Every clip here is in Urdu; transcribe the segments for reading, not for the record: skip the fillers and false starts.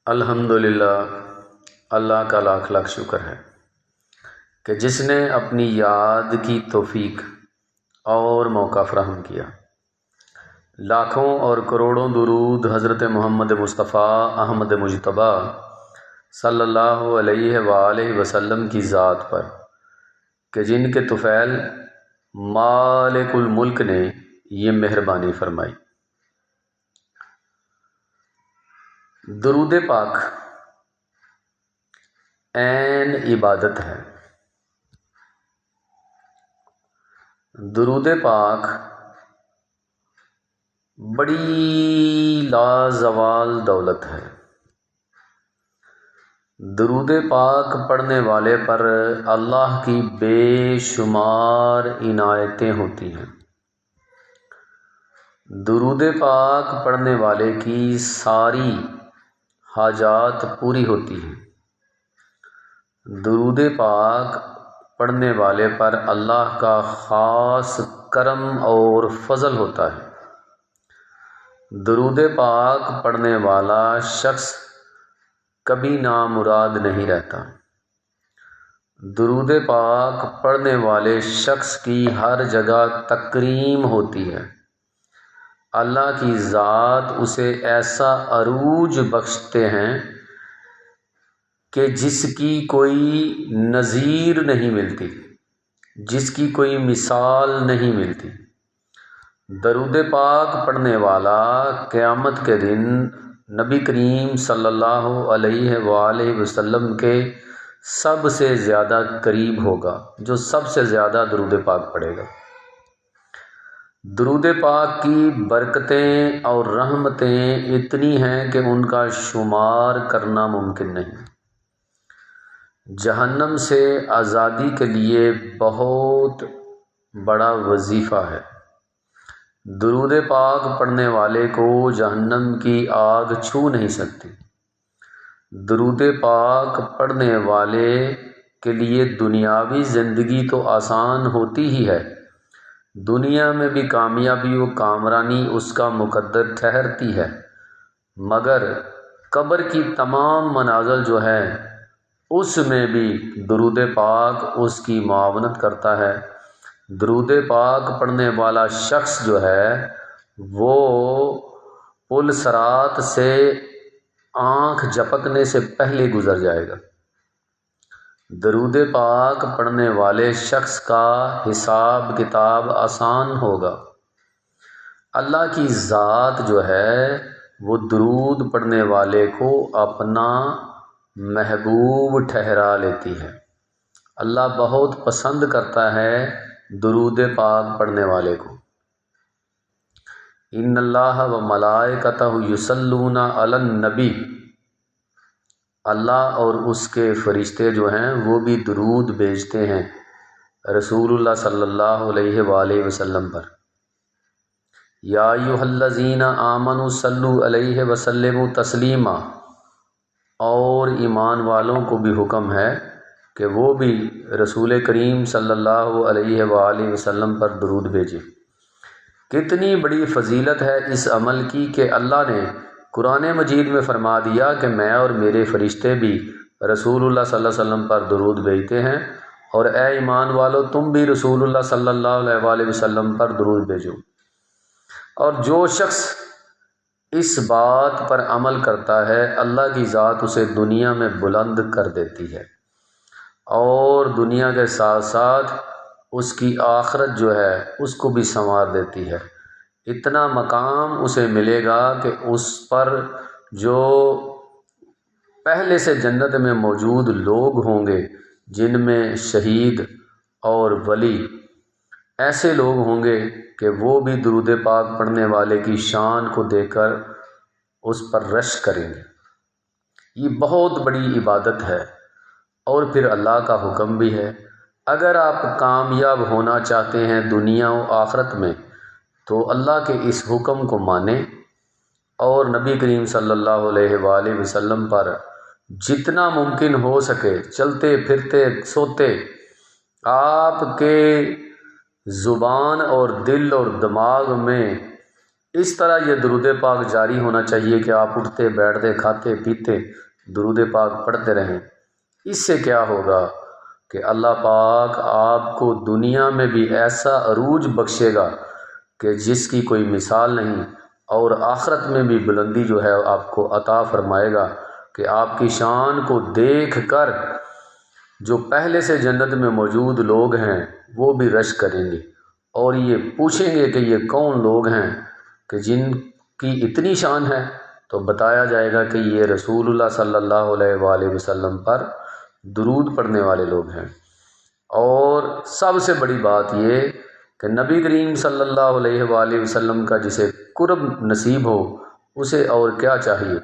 الحمدللہ، اللہ کا لاکھ لاکھ شکر ہے کہ جس نے اپنی یاد کی توفیق اور موقع فراہم کیا۔ لاکھوں اور کروڑوں درود حضرت محمد مصطفیٰ احمد مجتبیٰ صلی اللہ علیہ وآلہ وسلم کی ذات پر کہ جن کے طفیل مالک الملک نے یہ مہربانی فرمائی۔ درود پاک عین عبادت ہے۔ درود پاک بڑی لازوال دولت ہے۔ درود پاک پڑھنے والے پر اللہ کی بے شمار عنایتیں ہوتی ہیں۔ درود پاک پڑھنے والے کی ساری حاجات پوری ہوتی ہیں۔ درود پاک پڑھنے والے پر اللہ کا خاص کرم اور فضل ہوتا ہے۔ درود پاک پڑھنے والا شخص کبھی نامراد نہیں رہتا۔ درود پاک پڑھنے والے شخص کی ہر جگہ تکریم ہوتی ہے۔ اللہ کی ذات اسے ایسا عروج بخشتے ہیں کہ جس کی کوئی نظیر نہیں ملتی، جس کی کوئی مثال نہیں ملتی۔ درود پاک پڑھنے والا قیامت کے دن نبی کریم صلی اللہ علیہ وآلہ وسلم کے سب سے زیادہ قریب ہوگا، جو سب سے زیادہ درود پاک پڑھے گا۔ درود پاک کی برکتیں اور رحمتیں اتنی ہیں کہ ان کا شمار کرنا ممکن نہیں۔ جہنم سے آزادی کے لیے بہت بڑا وظیفہ ہے۔ درود پاک پڑھنے والے کو جہنم کی آگ چھو نہیں سکتی۔ درود پاک پڑھنے والے کے لیے دنیاوی زندگی تو آسان ہوتی ہی ہے، دنیا میں بھی کامیابی و کامرانی اس کا مقدر ٹھہرتی ہے، مگر قبر کی تمام منازل جو ہے اس میں بھی درود پاک اس کی معاونت کرتا ہے۔ درود پاک پڑھنے والا شخص جو ہے وہ پل صراط سے آنکھ جھپکنے سے پہلے گزر جائے گا۔ درود پاک پڑھنے والے شخص کا حساب کتاب آسان ہوگا۔ اللہ کی ذات جو ہے وہ درود پڑھنے والے کو اپنا محبوب ٹھہرا لیتی ہے۔ اللہ بہت پسند کرتا ہے درود پاک پڑھنے والے کو۔ ان اللہ و ملائکتہ یصلون علی النبی، اللہ اور اس کے فرشتے جو ہیں وہ بھی درود بھیجتے ہیں رسول اللہ صلی اللہ علیہ وآلہ وسلم پر۔ یا ایھا الذین آمنوا صلوا علیہ وسلموا تسلیما، اور ایمان والوں کو بھی حکم ہے کہ وہ بھی رسول کریم صلی اللہ علیہ وآلہ وسلم پر درود بھیجیں۔ کتنی بڑی فضیلت ہے اس عمل کی کہ اللہ نے قرآن مجید میں فرما دیا کہ میں اور میرے فرشتے بھی رسول اللہ صلی اللہ علیہ وسلم پر درود بھیجتے ہیں، اور اے ایمان والو تم بھی رسول اللہ صلی اللہ علیہ وآلہ وسلم پر درود بھیجو۔ اور جو شخص اس بات پر عمل کرتا ہے اللہ کی ذات اسے دنیا میں بلند کر دیتی ہے، اور دنیا کے ساتھ ساتھ اس کی آخرت جو ہے اس کو بھی سنوار دیتی ہے۔ اتنا مقام اسے ملے گا کہ اس پر جو پہلے سے جنت میں موجود لوگ ہوں گے، جن میں شہید اور ولی ایسے لوگ ہوں گے کہ وہ بھی درود پاک پڑھنے والے کی شان کو دیکھ کر اس پر رشک کریں گے۔ یہ بہت بڑی عبادت ہے، اور پھر اللہ کا حکم بھی ہے۔ اگر آپ کامیاب ہونا چاہتے ہیں دنیا و آخرت میں تو اللہ کے اس حکم کو مانیں، اور نبی کریم صلی اللہ علیہ وآلہ وسلم پر جتنا ممکن ہو سکے چلتے پھرتے سوتے آپ کے زبان اور دل اور دماغ میں اس طرح یہ درود پاک جاری ہونا چاہیے کہ آپ اٹھتے بیٹھتے کھاتے پیتے درود پاک پڑھتے رہیں۔ اس سے کیا ہوگا کہ اللہ پاک آپ کو دنیا میں بھی ایسا عروج بخشے گا کہ جس کی کوئی مثال نہیں، اور آخرت میں بھی بلندی جو ہے آپ کو عطا فرمائے گا کہ آپ کی شان کو دیکھ کر جو پہلے سے جنت میں موجود لوگ ہیں وہ بھی رشک کریں گے اور یہ پوچھیں گے کہ یہ کون لوگ ہیں کہ جن کی اتنی شان ہے، تو بتایا جائے گا کہ یہ رسول اللہ صلی اللہ علیہ وآلہ وسلم پر درود پڑھنے والے لوگ ہیں۔ اور سب سے بڑی بات یہ کہ نبی کریم صلی اللہ علیہ وآلہ وسلم کا جسے قرب نصیب ہو اسے اور کیا چاہیے،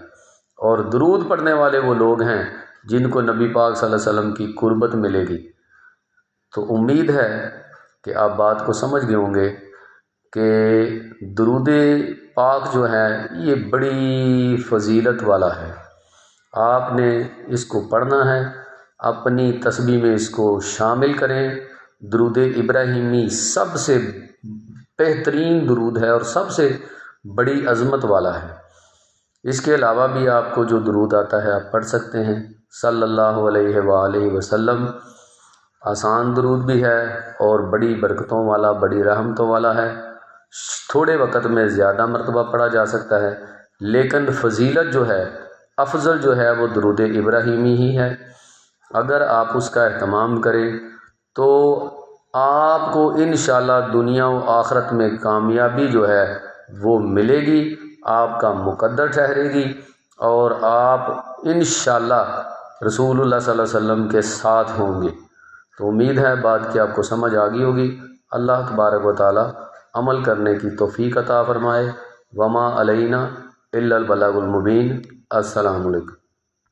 اور درود پڑھنے والے وہ لوگ ہیں جن کو نبی پاک صلی اللہ علیہ وسلم کی قربت ملے گی۔ تو امید ہے کہ آپ بات کو سمجھ گئے ہوں گے کہ درود پاک جو ہے یہ بڑی فضیلت والا ہے۔ آپ نے اس کو پڑھنا ہے، اپنی تسبیح میں اس کو شامل کریں۔ درود ابراہیمی سب سے بہترین درود ہے اور سب سے بڑی عظمت والا ہے۔ اس کے علاوہ بھی آپ کو جو درود آتا ہے آپ پڑھ سکتے ہیں۔ صلی اللہ علیہ وآلہ وسلم آسان درود بھی ہے اور بڑی برکتوں والا، بڑی رحمتوں والا ہے۔ تھوڑے وقت میں زیادہ مرتبہ پڑھا جا سکتا ہے، لیکن فضیلت جو ہے، افضل جو ہے وہ درود ابراہیمی ہی ہے۔ اگر آپ اس کا اہتمام کریں تو آپ کو انشاءاللہ دنیا و آخرت میں کامیابی جو ہے وہ ملے گی، آپ کا مقدر ٹھہرے گی، اور آپ انشاءاللہ رسول اللہ صلی اللہ علیہ وسلم کے ساتھ ہوں گے۔ تو امید ہے بات کی آپ کو سمجھ آ گئی ہوگی۔ اللہ تبارک و تعالی عمل کرنے کی توفیق عطا فرمائے۔ وما علینا الا البلاغ المبین۔ السلام علیکم۔